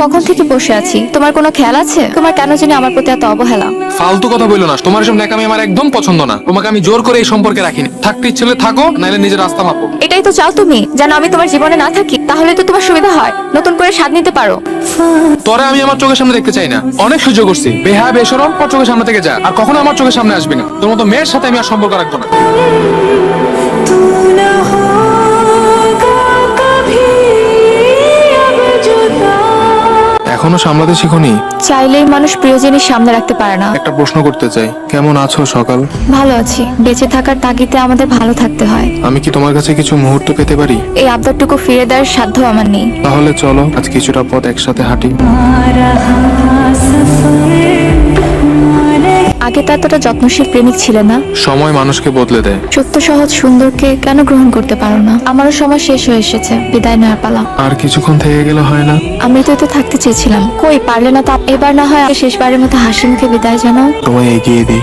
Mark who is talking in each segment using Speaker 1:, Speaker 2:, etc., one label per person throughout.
Speaker 1: কখন থেকে বসে আছি, তোমার কোনো খেয়াল আছে? তোমার কেন জানি আমার প্রতি এত অবহেলা।
Speaker 2: ফালতু কথা বললো না, তোমার এসব ন্যাকামি আমার একদম পছন্দ না। তোমাকে আমি জোর করে এই সম্পর্কে রাখিনি। থাকতে ইচ্ছে হলে থাকো, নাইলে নিজের রাস্তা ভাবো।
Speaker 1: এটাই তো চাও তুমি, যেন আমি তোমার জীবনে না থাকি। তাহলে তো তোমার সুবিধা হয়, নতুন করে স্বাদ নিতে পারো।
Speaker 2: তোরে আমি আমার চোখের সামনে দেখতে চাই না। অনেক সহ্য করছি, বেহায়া বেশরম, তোর চোখের সামনে থেকে যা। আর কখনো আমার চোখের সামনে আসবি না। তোর মতো মেয়ের সাথে আমি আর সম্পর্ক রাখবো না। এখনো সামলাতে শিখোনি?
Speaker 1: চাইলেই মানুষ প্রিয় জিনিস সামনে রাখতে পারে না।
Speaker 2: একটা প্রশ্ন করতে চাই, কেমন আছো সকাল?
Speaker 1: ভালো আছি। বেঁচে থাকার তাগিদে আমাদের ভালো থাকতে হয়।
Speaker 2: আমি কি তোমার কাছে কিছু মুহূর্ত পেতে পারি?
Speaker 1: এই আবদারটুকু ফিরে দেওয়ার সাধ্য আমার নেই।
Speaker 2: তাহলে চলো আজ কিছুটা পথ একসাথে হাঁটি।
Speaker 1: আগে তো এতটা যত্নশীল প্রেমিক ছিলে না।
Speaker 2: সময় মানুষকে বদলে দেয়।
Speaker 1: সত্য সহজ সুন্দরকে কেন গ্রহণ করতে পারো না? আমারও সময় শেষ হয়ে এসেছে, বিদায় নেওয়ার পালা।
Speaker 2: আর কিছুক্ষণ থেকে গেলে হয় না?
Speaker 1: আমি তো থাকতে চেয়েছিলাম, কই পারলে না? তো এবার না হয় শেষবারের মতো হাসি মুখে বিদায় জানাও।
Speaker 2: তোমায় এগিয়ে দিই।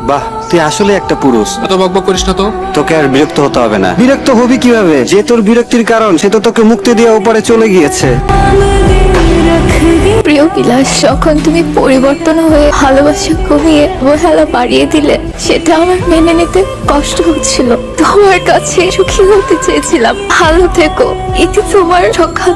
Speaker 3: বাহ, তুই আসলে একটা পুরুষ।
Speaker 2: এত বকবক করিস না তো।
Speaker 3: তোকে আর বিরক্ত হতে হবে না। বিরক্ত হবি কিভাবে? যে তোর বিরক্তির কারণ, সে তো তোকে মুক্তি দিয়ে ওপারে চলে গিয়েছে।
Speaker 1: প্রিয় বিলাস, যখন তুমি পরিবর্তন হয়ে ভালোবাসা কমিয়ে অবহেলা বাড়িয়ে দিলে, সেটা আমার মেনে নিতে কষ্ট হচ্ছিল। তোমার কাছে সুখী হতে চেয়েছিলাম। ভালো থেকো, এটি তোমার সকাল।